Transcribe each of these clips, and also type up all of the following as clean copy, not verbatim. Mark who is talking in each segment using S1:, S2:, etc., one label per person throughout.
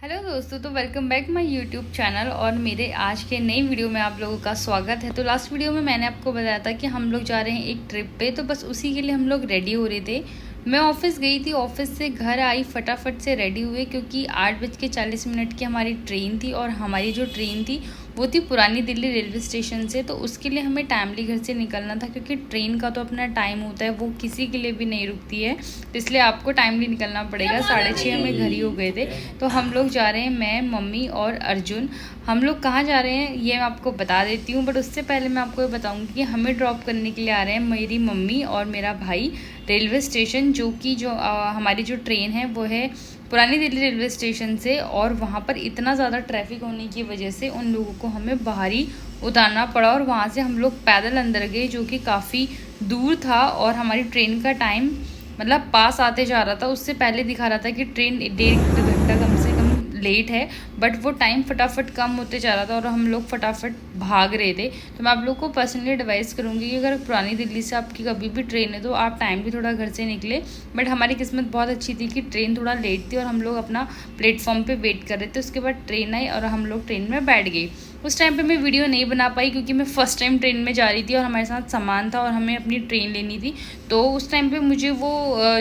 S1: Hello दोस्तों, तो welcome back my YouTube channel. और मेरे आज के नई वीडियो में आप लोगों का स्वागत है। तो लास्ट वीडियो में मैंने आपको बताया था कि हम लोग जा रहे हैं एक ट्रिप पे, तो बस उसी के लिए हम लोग रेडी हो रहे थे। मैं ऑफिस गई थी, ऑफिस से घर आई, फटाफट से रेडी हुए क्योंकि 8:40 की हमारी ट्रेन थी। और हमारी जो ट्रेन थी वो थी पुरानी दिल्ली रेलवे स्टेशन से, तो उसके लिए हमें टाइमली घर से निकलना था क्योंकि ट्रेन का तो अपना टाइम होता है, वो किसी के लिए भी नहीं रुकती है, तो इसलिए आपको टाइमली निकलना पड़ेगा। 6:30 हमें घर ही हो गए थे। तो हम लोग जा रहे हैं, मैं, मम्मी और अर्जुन। हम लोग कहाँ जा रहे हैं ये मैं आपको बता देती हूँ, बट उससे पहले मैं आपको ये बताऊँगी कि हमें ड्रॉप करने के लिए आ रहे हैं मेरी मम्मी और मेरा भाई रेलवे स्टेशन, जो कि हमारी जो ट्रेन है वो है पुरानी दिल्ली रेलवे स्टेशन से। और वहाँ पर इतना ज़्यादा ट्रैफिक होने की वजह से उन लोगों को हमें बाहर ही उतारना पड़ा और वहाँ से हम लोग पैदल अंदर गए, जो कि काफ़ी दूर था। और हमारी ट्रेन का टाइम मतलब पास आते जा रहा था, उससे पहले दिखा रहा था कि ट्रेन 1.5 घंटा कम से कम लेट है, बट वो टाइम फटाफट कम होते जा रहा था और हम लोग फटाफट भाग रहे थे। तो मैं आप लोग को पर्सनली एडवाइस करूँगी कि अगर पुरानी दिल्ली से आपकी कभी भी ट्रेन है तो आप टाइम भी थोड़ा घर से निकले। बट हमारी किस्मत बहुत अच्छी थी कि ट्रेन थोड़ा लेट थी और हम लोग अपना प्लेटफॉर्म पे वेट कर रहे थे। उसके बाद ट्रेन आई और हम लोग ट्रेन में बैठ गए। उस टाइम पे मैं वीडियो नहीं बना पाई क्योंकि मैं फ़र्स्ट टाइम ट्रेन में जा रही थी और हमारे साथ सामान था और हमें अपनी ट्रेन लेनी थी। तो उस टाइम पे मुझे वो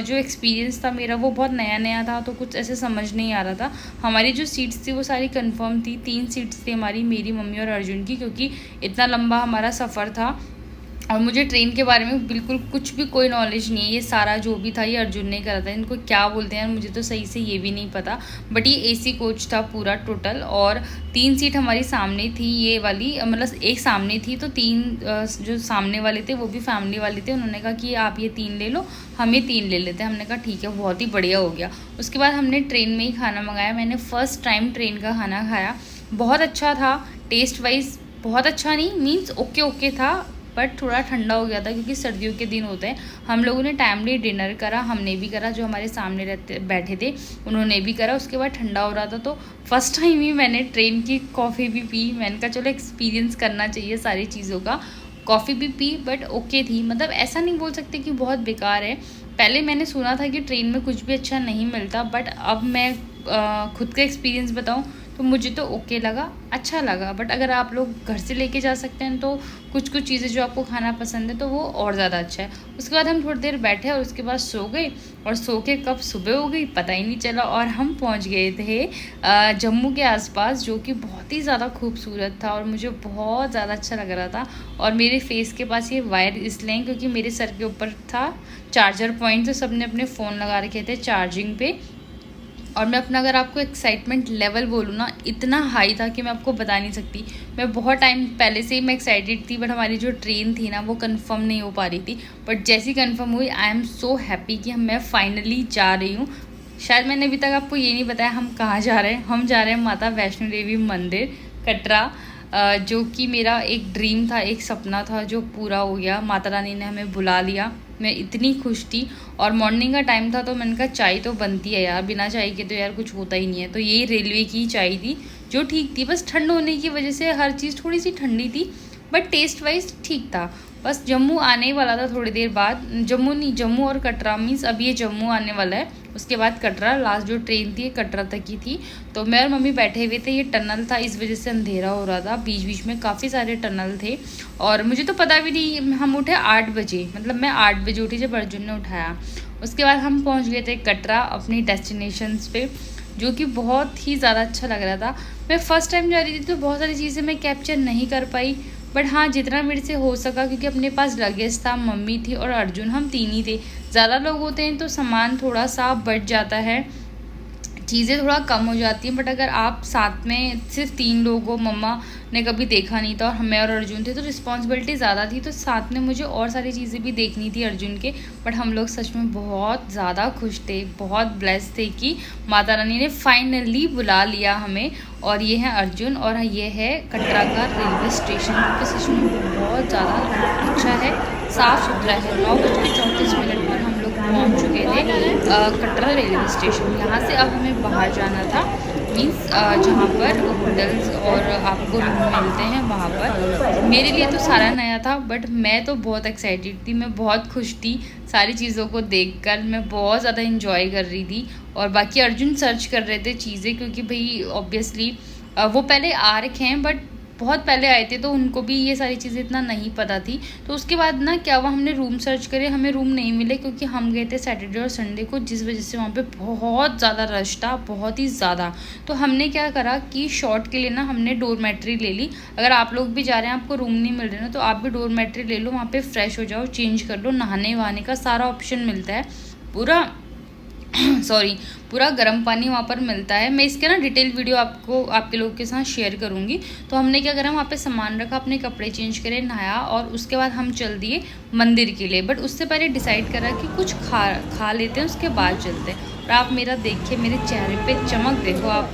S1: जो एक्सपीरियंस था मेरा वो बहुत नया नया था, तो कुछ ऐसे समझ नहीं आ रहा था। हमारी जो सीट्स थी वो सारी कंफर्म थी, 3 सीट्स थी हमारी, मेरी, मम्मी और अर्जुन की, क्योंकि इतना लंबा हमारा सफ़र था और मुझे ट्रेन के बारे में बिल्कुल कुछ भी कोई नॉलेज नहीं है। ये सारा जो भी था ये अर्जुन ने करा था। इनको क्या बोलते हैं मुझे तो सही से ये भी नहीं पता, बट ये एसी कोच था पूरा टोटल। और 3 सीट हमारी सामने थी, ये वाली मतलब एक सामने थी, तो 3 जो सामने वाले थे वो भी फैमिली वाले थे। उन्होंने कहा कि आप ये 3 ले लो, हम ये 3 ले लेते हैं। हमने कहा ठीक है, बहुत ही बढ़िया हो गया। उसके बाद हमने ट्रेन में ही खाना मंगाया। मैंने फ़र्स्ट टाइम ट्रेन का खाना खाया, बहुत अच्छा था। टेस्ट वाइज बहुत अच्छा नहीं, मीन्स ओके ओके था, बट थोड़ा ठंडा हो गया था क्योंकि सर्दियों के दिन होते हैं। हम लोगों ने टाइमली डिनर करा, हमने भी करा, जो हमारे सामने बैठे थे उन्होंने भी करा। उसके बाद ठंडा हो रहा था तो फर्स्ट टाइम ही मैंने ट्रेन की कॉफ़ी भी पी। मैंने कहा चलो एक्सपीरियंस करना चाहिए सारी चीज़ों का। कॉफ़ी भी पी, बट ओके थी, मतलब ऐसा नहीं बोल सकते कि बहुत बेकार है। पहले मैंने सुना था कि ट्रेन में कुछ भी अच्छा नहीं मिलता, बट अब मैं खुद का एक्सपीरियंस बताऊँ तो मुझे तो ओके लगा, अच्छा लगा। बट अगर आप लोग घर से लेके जा सकते हैं तो कुछ कुछ चीज़ें जो आपको खाना पसंद है तो वो और ज़्यादा अच्छा है। उसके बाद हम थोड़ी देर बैठे और उसके बाद सो गए, और सो के कब सुबह हो गई पता ही नहीं चला। और हम पहुंच गए थे जम्मू के आसपास, जो कि बहुत ही ज़्यादा खूबसूरत था और मुझे बहुत ज़्यादा अच्छा लग रहा था। और मेरे फेस के पास ये वायर इसलिए क्योंकि मेरे सर के ऊपर था चार्जर पॉइंट, तो सब ने अपने फ़ोन लगा रखे थे चार्जिंग पे। और मैं अपना अगर आपको एक्साइटमेंट लेवल बोलूँ ना, इतना हाई था कि मैं आपको बता नहीं सकती। मैं बहुत टाइम पहले से ही मैं एक्साइटेड थी, बट हमारी जो ट्रेन थी ना वो कंफर्म नहीं हो पा रही थी। बट जैसी कंफर्म हुई, आई एम सो हैप्पी कि मैं फाइनली जा रही हूँ। शायद मैंने अभी तक आपको ये नहीं बताया हम कहाँ जा रहे हैं। हम जा रहे हैं माता वैष्णो देवी मंदिर कटरा, जो कि मेरा एक ड्रीम था, एक सपना था जो पूरा हो गया। माता रानी ने हमें बुला लिया, मैं इतनी खुश थी। और मॉर्निंग का टाइम था तो मैंने कहा चाय तो बनती है यार, बिना चाय के तो यार कुछ होता ही नहीं है। तो यही रेलवे की चाय थी जो ठीक थी, बस ठंड होने की वजह से हर चीज़ थोड़ी सी ठंडी थी, बट टेस्ट वाइज ठीक था। बस जम्मू आने ही वाला था थोड़ी देर बाद, जम्मू नहीं, जम्मू और कटरा, मीन्स अब ये जम्मू आने वाला है, उसके बाद कटरा। लास्ट जो ट्रेन थी कटरा तक की थी। तो मैं और मम्मी बैठे हुए थे, ये टनल था इस वजह से अंधेरा हो रहा था, बीच बीच में काफ़ी सारे टनल थे। और मुझे तो पता भी नहीं, हम उठे 8 बजे, मतलब मैं 8 बजे उठी जब अर्जुन ने उठाया। उसके बाद हम पहुंच गए थे कटरा अपनी डेस्टिनेशंस पे, जो कि बहुत ही ज़्यादा अच्छा लग रहा था। मैं फ़र्स्ट टाइम जा रही थी तो बहुत सारी चीज़ें मैं कैप्चर नहीं कर पाई, बट हाँ जितना मेरे से हो सका, क्योंकि अपने पास लगेज था, मम्मी थी और अर्जुन, हम 3 ही थे। ज़्यादा लोग होते हैं तो सामान थोड़ा सा बढ़ जाता है, चीज़ें थोड़ा कम हो जाती हैं। बट अगर आप साथ में सिर्फ 3 लोग हो, मम्मा ने कभी देखा नहीं था और मैं और अर्जुन थे, तो रिस्पॉन्सिबिलिटी ज़्यादा थी, तो साथ में मुझे और सारी चीज़ें भी देखनी थी अर्जुन के। बट हम लोग सच में बहुत ज़्यादा खुश थे, बहुत ब्लेस थे कि माता रानी ने फाइनली बुला लिया हमें। और ये है अर्जुन और ये है कटरा का रेलवे स्टेशन, क्योंकि सच में बहुत ज़्यादा अच्छा है, साफ़ सुथरा है। 9:34 पर हम लोग पहुंच चुके थे कटरा रेलवे स्टेशन। यहाँ से अब हमें बाहर जाना था, मीन्स जहाँ पर होटल्स और आपको रूम मिलते हैं वहाँ पर। मेरे लिए तो सारा नया था, बट मैं तो बहुत एक्साइटेड थी, मैं बहुत खुश थी सारी चीज़ों को देखकर। मैं बहुत ज़्यादा इंजॉय कर रही थी। और बाकी अर्जुन सर्च कर रहे थे चीज़ें, क्योंकि भाई ऑब्वियसली वो पहले आ रखे हैं, बट बहुत पहले आए थे तो उनको भी ये सारी चीज़ें इतना नहीं पता थी। तो उसके बाद ना क्या हुआ, हमने रूम सर्च करे, हमें रूम नहीं मिले, क्योंकि हम गए थे सैटरडे और संडे को, जिस वजह से वहाँ पे बहुत ज़्यादा रश था, बहुत ही ज़्यादा। तो हमने क्या करा कि शॉर्ट के लिए ना हमने डोरमेट्री ले ली। अगर आप लोग भी जा रहे हैं, आपको रूम नहीं मिल रहे ना, तो आप भी डोरमेट्री ले लो, वहाँ पर फ्रेश हो जाओ, चेंज कर लो, नहाने वहाने का सारा ऑप्शन मिलता है। पूरा पूरा गर्म पानी वहाँ पर मिलता है। मैं इसके ना डिटेल वीडियो आपको आपके लोगों के साथ शेयर करूँगी। तो हमने क्या करा, वहाँ पे सामान रखा, अपने कपड़े चेंज करे, नहाया, और उसके बाद हम चल दिए मंदिर के लिए। बट उससे पहले डिसाइड करा कि कुछ खा लेते हैं, उसके बाद चलते हैं। और आप मेरा देखिए, मेरे चेहरे पर चमक देखो आप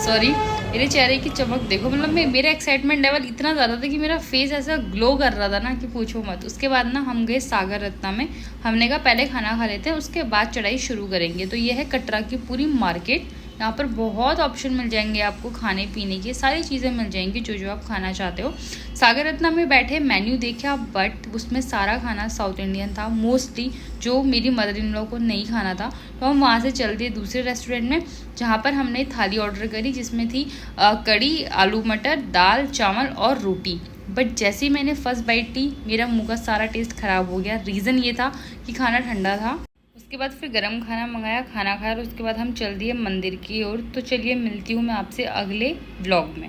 S1: सॉरी, मेरे चेहरे की चमक देखो, मतलब मेरा एक्साइटमेंट लेवल इतना ज़्यादा था कि मेरा फेस ऐसा ग्लो कर रहा था ना कि पूछो मत। उसके बाद ना हम गए सागर रत्ना में। हमने कहा पहले खाना खा लेते हैं, उसके बाद चढ़ाई शुरू करेंगे। तो ये है कटरा की पूरी मार्केट। यहाँ पर बहुत ऑप्शन मिल जाएंगे आपको, खाने पीने की सारी चीज़ें मिल जाएंगी जो जो आप खाना चाहते हो। सागर रत्ना में बैठे, मेन्यू देखा, बट उसमें सारा खाना साउथ इंडियन था मोस्टली, जो मेरी मदर इन लॉ को नहीं खाना था। तो हम वहाँ से चल दिए दूसरे रेस्टोरेंट में, जहाँ पर हमने थाली ऑर्डर करी, जिसमें थी कड़ी, आलू मटर, दाल, चावल और रोटी। बट जैसे ही मैंने फर्स्ट बाइट ली, मेरा मुंह का सारा टेस्ट ख़राब हो गया। रीज़न ये था कि खाना ठंडा था। उसके बाद फिर गरम खाना मंगाया, खाना खाया, और उसके बाद हम चल दिए मंदिर की ओर। तो चलिए, मिलती हूँ मैं आपसे अगले व्लॉग में।